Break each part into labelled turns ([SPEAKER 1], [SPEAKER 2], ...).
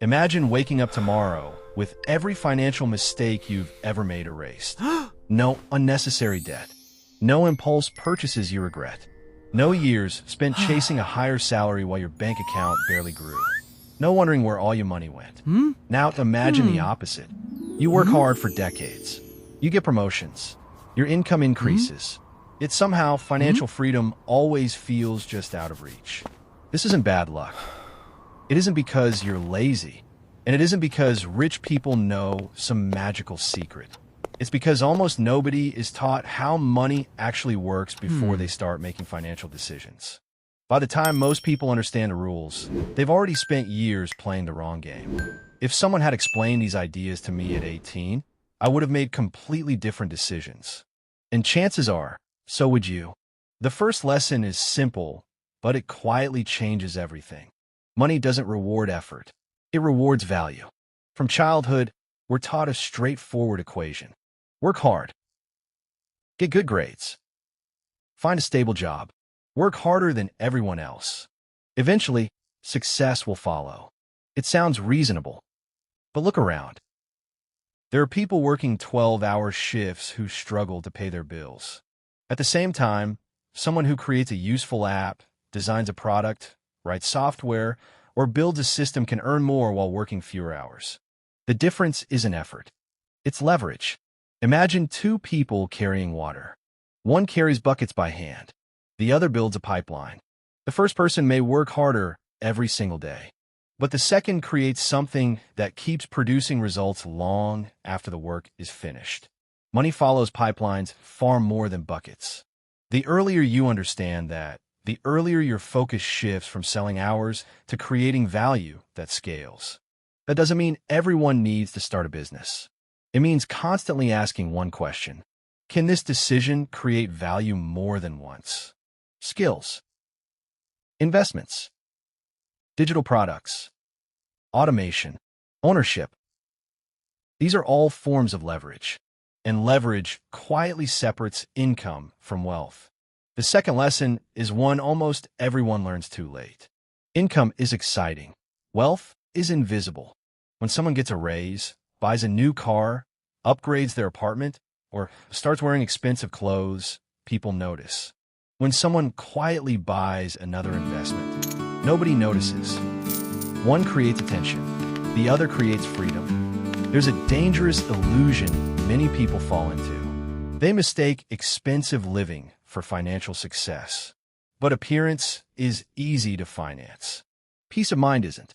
[SPEAKER 1] Imagine waking up tomorrow with every financial mistake you've ever made erased. No unnecessary debt. No impulse purchases you regret. No years spent chasing a higher salary while your bank account barely grew. No wondering where all your money went. Now imagine the opposite. You work hard for decades. You get promotions. Your income increases. Yet somehow financial freedom always feels just out of reach. This isn't bad luck. It isn't because you're lazy, and it isn't because rich people know some magical secret. It's because almost nobody is taught how money actually works before they start making financial decisions. By the time most people understand the rules, they've already spent years playing the wrong game. If someone had explained these ideas to me at 18, I would have made completely different decisions. And chances are, so would you. The first lesson is simple, but it quietly changes everything. Money doesn't reward effort. It rewards value. From childhood, we're taught a straightforward equation. Work hard. Get good grades. Find a stable job. Work harder than everyone else. Eventually, success will follow. It sounds reasonable. But look around. There are people working 12-hour shifts who struggle to pay their bills. At the same time, someone who creates a useful app, designs a product, writes software, or builds a system can earn more while working fewer hours. The difference isn't effort. It's leverage. Imagine two people carrying water. One carries buckets by hand. The other builds a pipeline. The first person may work harder every single day, but the second creates something that keeps producing results long after the work is finished. Money follows pipelines far more than buckets. The earlier you understand that, the earlier your focus shifts from selling hours to creating value that scales. That doesn't mean everyone needs to start a business. It means constantly asking one question. Can this decision create value more than once? Skills, investments, digital products, automation, ownership. These are all forms of leverage, and leverage quietly separates income from wealth. The second lesson is one almost everyone learns too late. Income is exciting. Wealth is invisible. When someone gets a raise, buys a new car, upgrades their apartment, or starts wearing expensive clothes, people notice. When someone quietly buys another investment, nobody notices. One creates attention, the other creates freedom. There's a dangerous illusion many people fall into. They mistake expensive living for financial success. But appearance is easy to finance. Peace of mind isn't.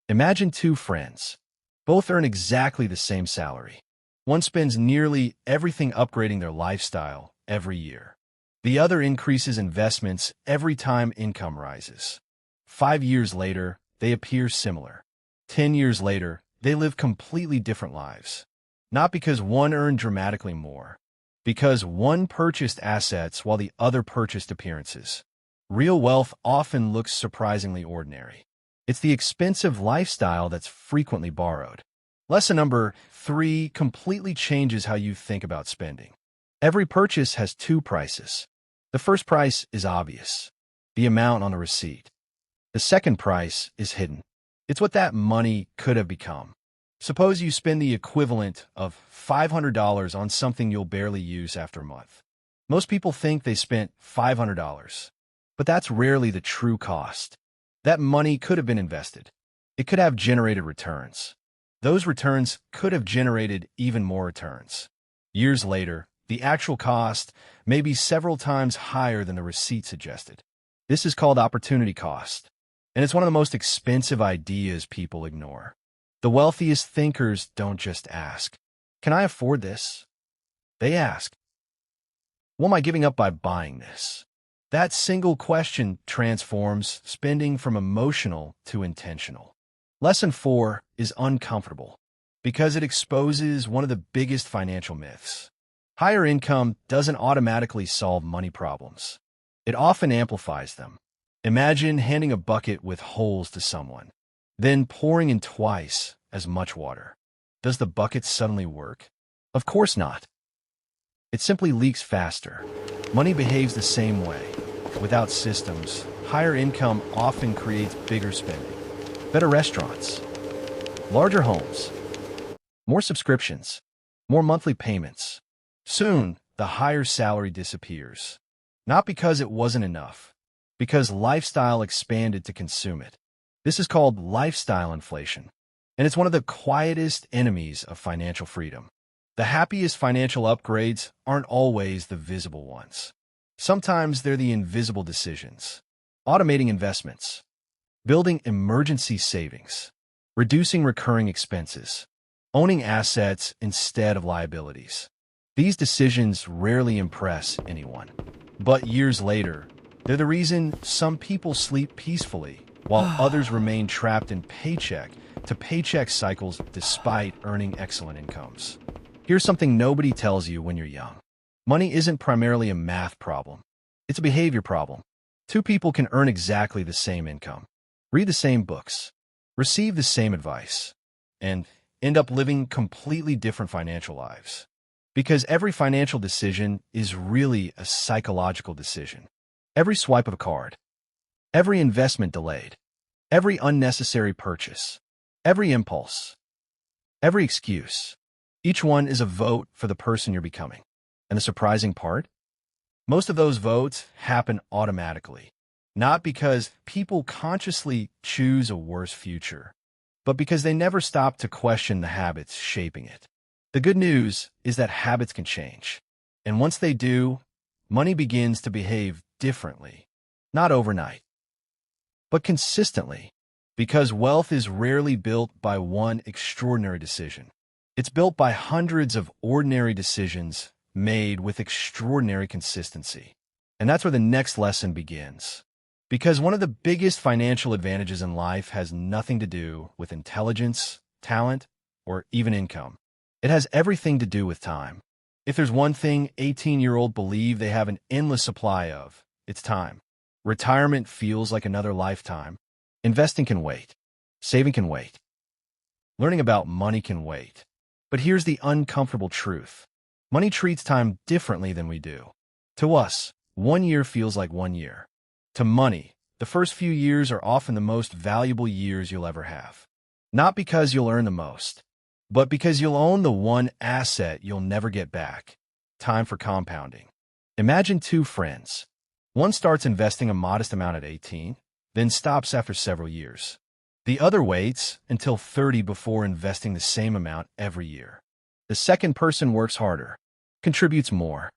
[SPEAKER 1] Imagine two friends. Both earn exactly the same salary. One spends nearly everything upgrading their lifestyle every year. The other increases investments every time income rises. 5 years later, they appear similar. 10 years later, they live completely different lives. Not because one earned dramatically more, because one purchased assets while the other purchased appearances. Real wealth often looks surprisingly ordinary. It's the expensive lifestyle that's frequently borrowed. Lesson number 3 completely changes how you think about spending. Every purchase has two prices. The first price is obvious, the amount on the receipt. The second price is hidden. It's what that money could have become. Suppose you spend the equivalent of $500 on something you'll barely use after a month. Most people think they spent $500, but that's rarely the true cost. That money could have been invested. It could have generated returns. Those returns could have generated even more returns. Years later, the actual cost may be several times higher than the receipt suggested. This is called opportunity cost, and it's one of the most expensive ideas people ignore. The wealthiest thinkers don't just ask, "Can I afford this?" They ask, "What am I giving up by buying this?" That single question transforms spending from emotional to intentional. Lesson 4 is uncomfortable because it exposes one of the biggest financial myths. Higher income doesn't automatically solve money problems. It often amplifies them. Imagine handing a bucket with holes to someone, then pouring in twice as much water. Does the bucket suddenly work? Of course not. It simply leaks faster. Money behaves the same way. Without systems, higher income often creates bigger spending, better restaurants, Larger homes, more subscriptions, more monthly payments. Soon, the higher salary disappears. Not because it wasn't enough, because lifestyle expanded to consume it. This is called lifestyle inflation, and it's one of the quietest enemies of financial freedom. The happiest financial upgrades aren't always the visible ones. Sometimes they're the invisible decisions. Automating investments, building emergency savings, reducing recurring expenses, owning assets instead of liabilities. These decisions rarely impress anyone. But years later, they're the reason some people sleep peacefully, while others remain trapped in paycheck-to-paycheck cycles despite earning excellent incomes. Here's something nobody tells you when you're young. Money isn't primarily a math problem. It's a behavior problem. Two people can earn exactly the same income, read the same books, receive the same advice, and end up living completely different financial lives. Because every financial decision is really a psychological decision. Every swipe of a card, every investment delayed, every unnecessary purchase, every impulse, every excuse, each one is a vote for the person you're becoming. And the surprising part? Most of those votes happen automatically, not because people consciously choose a worse future, but because they never stop to question the habits shaping it. The good news is that habits can change. And once they do, money begins to behave differently. Not overnight, but consistently. Because wealth is rarely built by one extraordinary decision. It's built by hundreds of ordinary decisions made with extraordinary consistency. And that's where the next lesson begins. Because one of the biggest financial advantages in life has nothing to do with intelligence, talent, or even income. It has everything to do with time. If there's one thing 18-year-olds believe they have an endless supply of, it's time. Retirement feels like another lifetime. Investing can wait. Saving can wait. Learning about money can wait. But here's the uncomfortable truth. Money treats time differently than we do. To us, 1 year feels like 1 year. To money, the first few years are often the most valuable years you'll ever have. Not because you'll earn the most, but because you'll own the one asset you'll never get back. Time for compounding. Imagine two friends. One starts investing a modest amount at 18, then stops after several years. The other waits until 30 before investing the same amount every year. The second person works harder, contributes more,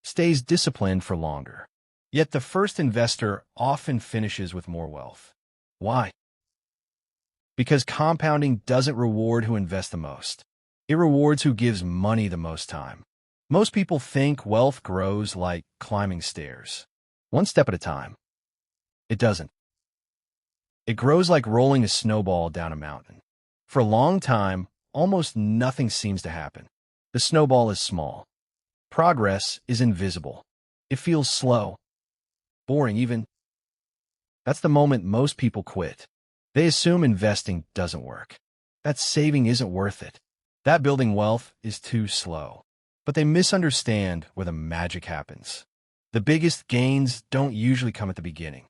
[SPEAKER 1] stays disciplined for longer. Yet the first investor often finishes with more wealth. Why? Because compounding doesn't reward who invests the most. It rewards who gives money the most time. Most people think wealth grows like climbing stairs, one step at a time. It doesn't. It grows like rolling a snowball down a mountain. For a long time, almost nothing seems to happen. The snowball is small. Progress is invisible. It feels slow, boring even. That's the moment most people quit. They assume investing doesn't work, that saving isn't worth it, that building wealth is too slow. But they misunderstand where the magic happens. The biggest gains don't usually come at the beginning.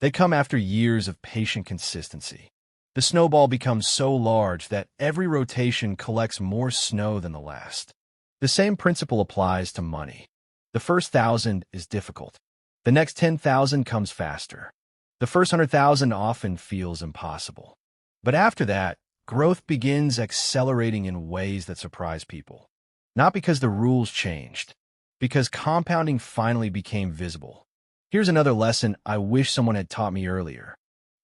[SPEAKER 1] They come after years of patient consistency. The snowball becomes so large that every rotation collects more snow than the last. The same principle applies to money. The first 1,000 is difficult. The next 10,000 comes faster. The first 100,000 often feels impossible. But after that, growth begins accelerating in ways that surprise people. Not because the rules changed, because compounding finally became visible. Here's another lesson I wish someone had taught me earlier.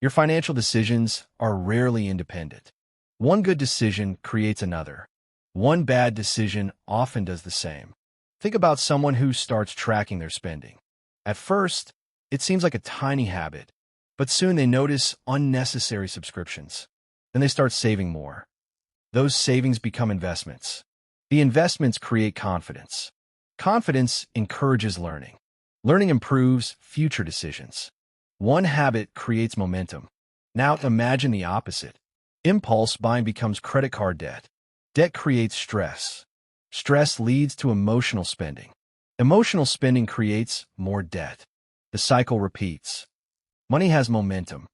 [SPEAKER 1] Your financial decisions are rarely independent. One good decision creates another. One bad decision often does the same. Think about someone who starts tracking their spending. At first, it seems like a tiny habit, but soon they notice unnecessary subscriptions. Then they start saving more. Those savings become investments. The investments create confidence. Confidence encourages learning. Learning improves future decisions. One habit creates momentum. Now imagine the opposite. Impulse buying becomes credit card debt. Debt creates stress. Stress leads to emotional spending. Emotional spending creates more debt. The cycle repeats. Money has momentum.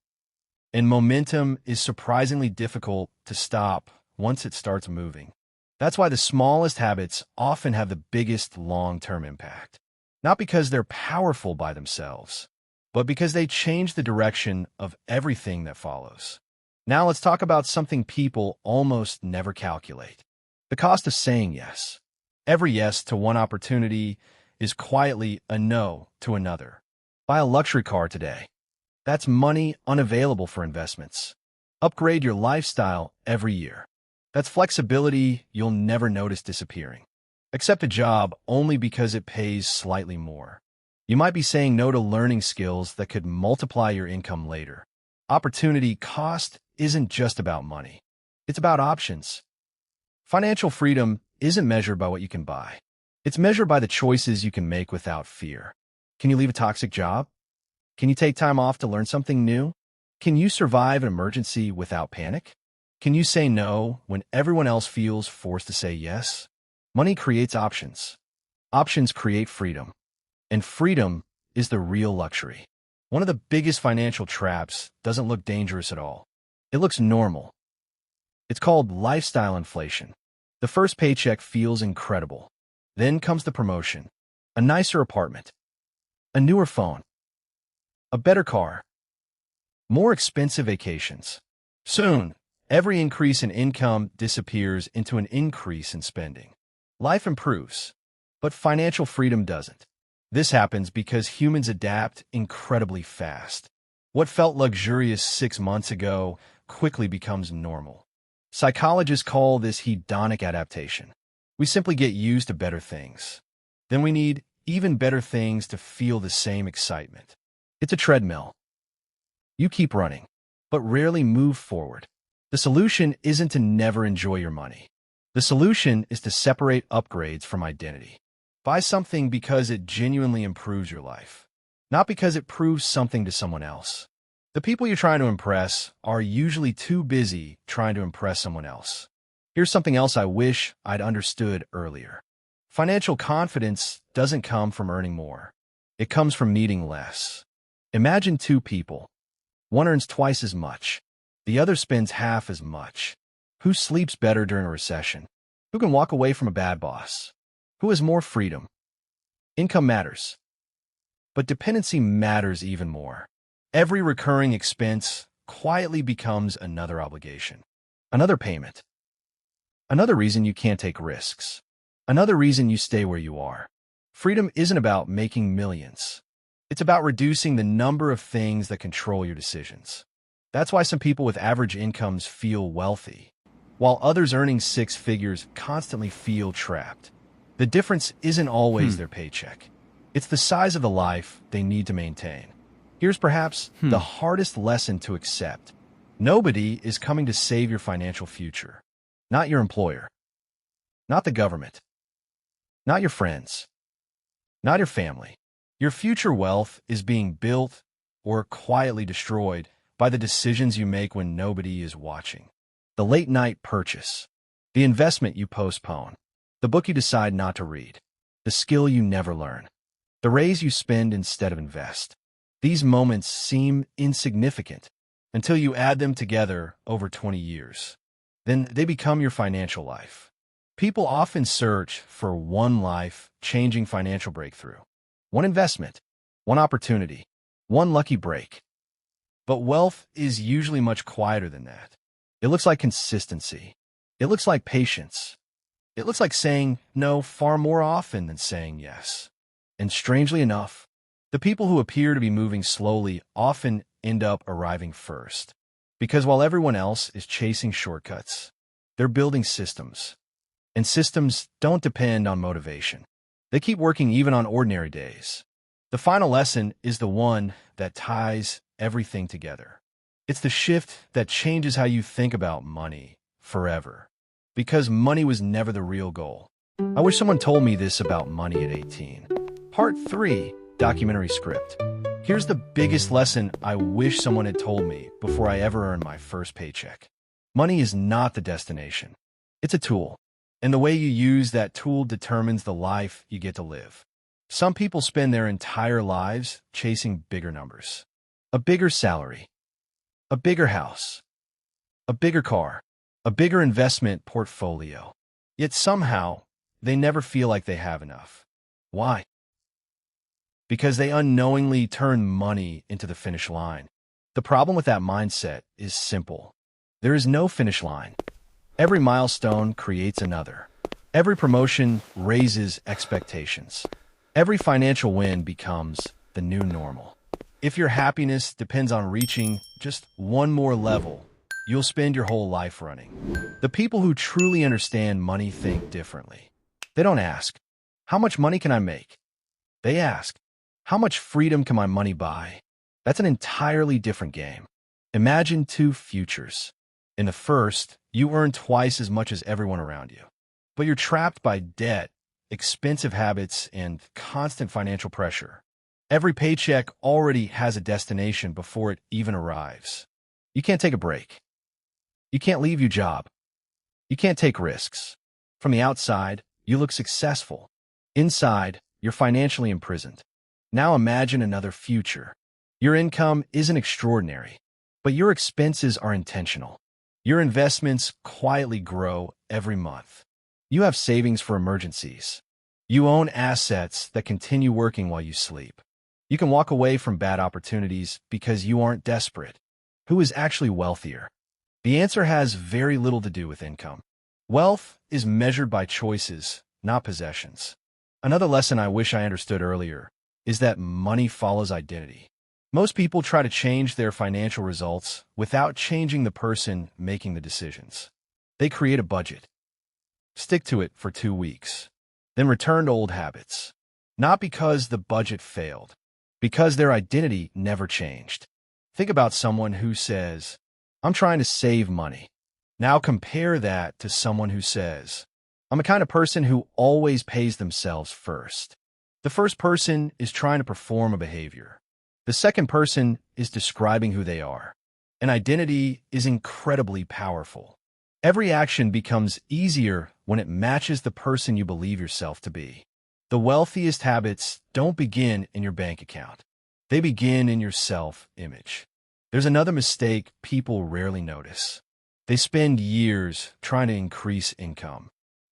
[SPEAKER 1] And momentum is surprisingly difficult to stop once it starts moving. That's why the smallest habits often have the biggest long-term impact. Not because they're powerful by themselves, but because they change the direction of everything that follows. Now let's talk about something people almost never calculate: the cost of saying yes. Every yes to one opportunity is quietly a no to another. Buy a luxury car today. That's money unavailable for investments. Upgrade your lifestyle every year. That's flexibility you'll never notice disappearing. Accept a job only because it pays slightly more. You might be saying no to learning skills that could multiply your income later. Opportunity cost isn't just about money. It's about options. Financial freedom isn't measured by what you can buy. It's measured by the choices you can make without fear. Can you leave a toxic job? Can you take time off to learn something new? Can you survive an emergency without panic? Can you say no when everyone else feels forced to say yes? Money creates options. Options create freedom. And freedom is the real luxury. One of the biggest financial traps doesn't look dangerous at all. It looks normal. It's called lifestyle inflation. The first paycheck feels incredible. Then comes the promotion, a nicer apartment, a newer phone, a better car, more expensive vacations. Soon, every increase in income disappears into an increase in spending. Life improves, but financial freedom doesn't. This happens because humans adapt incredibly fast. What felt luxurious 6 months ago quickly becomes normal. Psychologists call this hedonic adaptation. We simply get used to better things. Then we need even better things to feel the same excitement. It's a treadmill. You keep running, but rarely move forward. The solution isn't to never enjoy your money. The solution is to separate upgrades from identity. Buy something because it genuinely improves your life, not because it proves something to someone else. The people you're trying to impress are usually too busy trying to impress someone else. Here's something else I wish I'd understood earlier. Financial confidence doesn't come from earning more. It comes from needing less. Imagine two people. One earns twice as much. The other spends half as much. Who sleeps better during a recession? Who can walk away from a bad boss? Who has more freedom? Income matters, but dependency matters even more. Every recurring expense quietly becomes another obligation, another payment, another reason you can't take risks, another reason you stay where you are. Freedom isn't about making millions. It's about reducing the number of things that control your decisions. That's why some people with average incomes feel wealthy, while others earning 6 figures constantly feel trapped. The difference isn't always their paycheck. It's the size of the life they need to maintain. Here's perhaps the hardest lesson to accept. Nobody is coming to save your financial future. Not your employer. Not the government. Not your friends. Not your family. Your future wealth is being built or quietly destroyed by the decisions you make when nobody is watching. The late-night purchase. The investment you postpone. The book you decide not to read. The skill you never learn. The raise you spend instead of invest. These moments seem insignificant until you add them together over 20 years. Then they become your financial life. People often search for one life-changing financial breakthrough. One investment, one opportunity, one lucky break. But wealth is usually much quieter than that. It looks like consistency. It looks like patience. It looks like saying no far more often than saying yes. And strangely enough, the people who appear to be moving slowly often end up arriving first. Because while everyone else is chasing shortcuts, they're building systems. And systems don't depend on motivation. They keep working even on ordinary days. The final lesson is the one that ties everything together. It's the shift that changes how you think about money forever. Because money was never the real goal. I wish someone told me this about money at 18. Part 3, documentary script. Here's the biggest lesson I wish someone had told me before I ever earned my first paycheck. Money is not the destination. It's a tool. And the way you use that tool determines the life you get to live. Some people spend their entire lives chasing bigger numbers. A bigger salary, A bigger house, a bigger car, a bigger investment portfolio. Yet somehow, they never feel like they have enough. Why? Because they unknowingly turn money into the finish line. The problem with that mindset is simple. There is no finish line. Every milestone creates another. Every promotion raises expectations. Every financial win becomes the new normal. If your happiness depends on reaching just one more level, you'll spend your whole life running. The people who truly understand money think differently. They don't ask, how much money can I make? They ask, how much freedom can my money buy? That's an entirely different game. Imagine two futures. In the first, you earn twice as much as everyone around you. But you're trapped by debt, expensive habits, and constant financial pressure. Every paycheck already has a destination before it even arrives. You can't take a break. You can't leave your job. You can't take risks. From the outside, you look successful. Inside, you're financially imprisoned. Now imagine another future. Your income isn't extraordinary, but your expenses are intentional. Your investments quietly grow every month. You have savings for emergencies. You own assets that continue working while you sleep. You can walk away from bad opportunities because you aren't desperate. Who is actually wealthier? The answer has very little to do with income. Wealth is measured by choices, not possessions. Another lesson I wish I understood earlier is that money follows identity. Most people try to change their financial results without changing the person making the decisions. They create a budget, stick to it for 2 weeks, then return to old habits. Not because the budget failed, because their identity never changed. Think about someone who says, I'm trying to save money. Now compare that to someone who says, I'm the kind of person who always pays themselves first. The first person is trying to perform a behavior. The second person is describing who they are. An identity is incredibly powerful. Every action becomes easier when it matches the person you believe yourself to be. The wealthiest habits don't begin in your bank account. They begin in your self-image. There's another mistake people rarely notice. They spend years trying to increase income,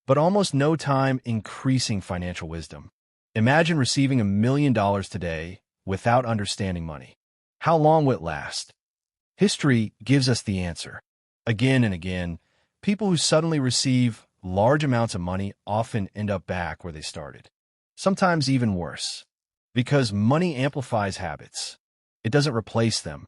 [SPEAKER 1] but almost no time increasing financial wisdom. Imagine receiving $1 million today without understanding money. How long will it last? History gives us the answer. Again and again, people who suddenly receive large amounts of money often end up back where they started. Sometimes even worse. Because money amplifies habits. It doesn't replace them.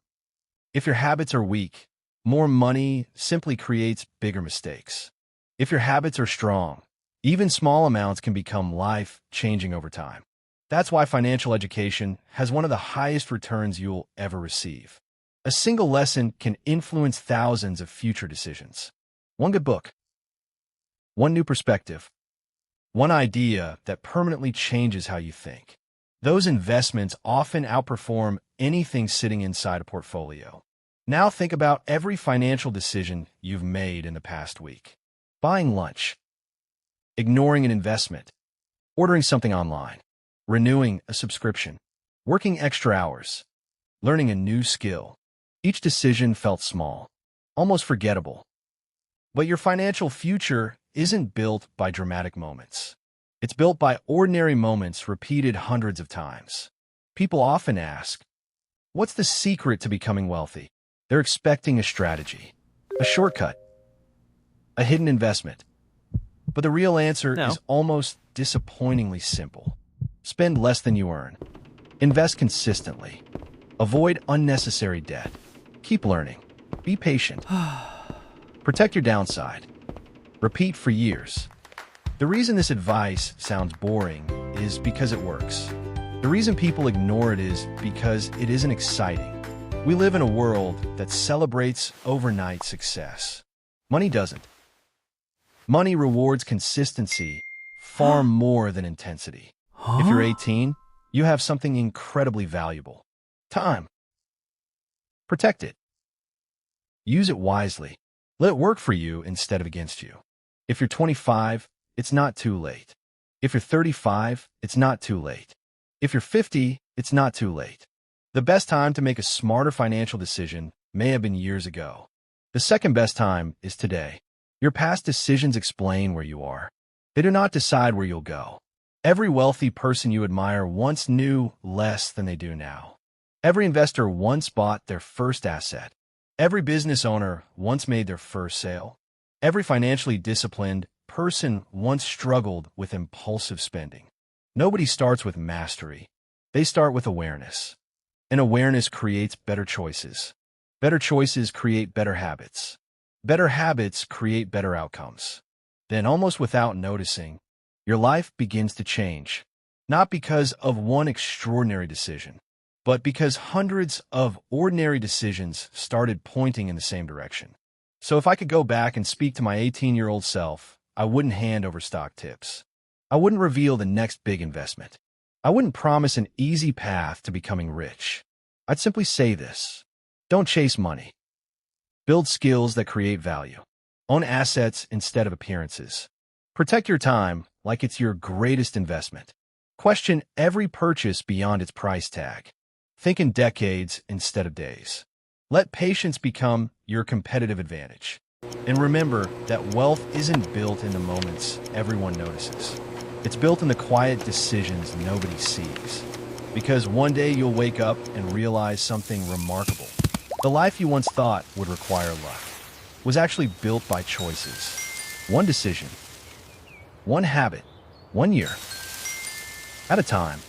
[SPEAKER 1] If your habits are weak, more money simply creates bigger mistakes. If your habits are strong, even small amounts can become life-changing over time. That's why financial education has one of the highest returns you'll ever receive. A single lesson can influence thousands of future decisions. One good book, one new perspective, one idea that permanently changes how you think. Those investments often outperform anything sitting inside a portfolio. Now think about every financial decision you've made in the past week. Buying lunch, ignoring an investment, ordering something online, renewing a subscription, working extra hours, learning a new skill. Each decision felt small, almost forgettable. But your financial future isn't built by dramatic moments. It's built by ordinary moments repeated hundreds of times. People often ask, what's the secret to becoming wealthy? They're expecting a strategy, a shortcut, a hidden investment. But the real answer is almost disappointingly simple. Spend less than you earn. Invest consistently. Avoid unnecessary debt. Keep learning. Be patient. Protect your downside. Repeat for years. The reason this advice sounds boring is because it works. The reason people ignore it is because it isn't exciting. We live in a world that celebrates overnight success. Money doesn't. Money rewards consistency far more than intensity. If you're 18, you have something incredibly valuable. Time. Protect it. Use it wisely. Let it work for you instead of against you. If you're 25, it's not too late. If you're 35, it's not too late. If you're 50, it's not too late. The best time to make a smarter financial decision may have been years ago. The second best time is today. Your past decisions explain where you are. They do not decide where you'll go. Every wealthy person you admire once knew less than they do now. Every investor once bought their first asset. Every business owner once made their first sale. Every financially disciplined person once struggled with impulsive spending. Nobody starts with mastery. They start with awareness. And awareness creates better choices. Better choices create better habits. Better habits create better outcomes. Then, almost without noticing, your life begins to change. Not because of one extraordinary decision, but because hundreds of ordinary decisions started pointing in the same direction. So if I could go back and speak to my 18-year-old self, I wouldn't hand over stock tips. I wouldn't reveal the next big investment. I wouldn't promise an easy path to becoming rich. I'd simply say this: don't chase money. Build skills that create value. Own assets instead of appearances. Protect your time like it's your greatest investment. Question every purchase beyond its price tag. Think in decades instead of days. Let patience become your competitive advantage. And remember that wealth isn't built in the moments everyone notices. It's built in the quiet decisions nobody sees. Because one day you'll wake up and realize something remarkable. The life you once thought would require luck was actually built by choices. One decision, one habit, one year at a time.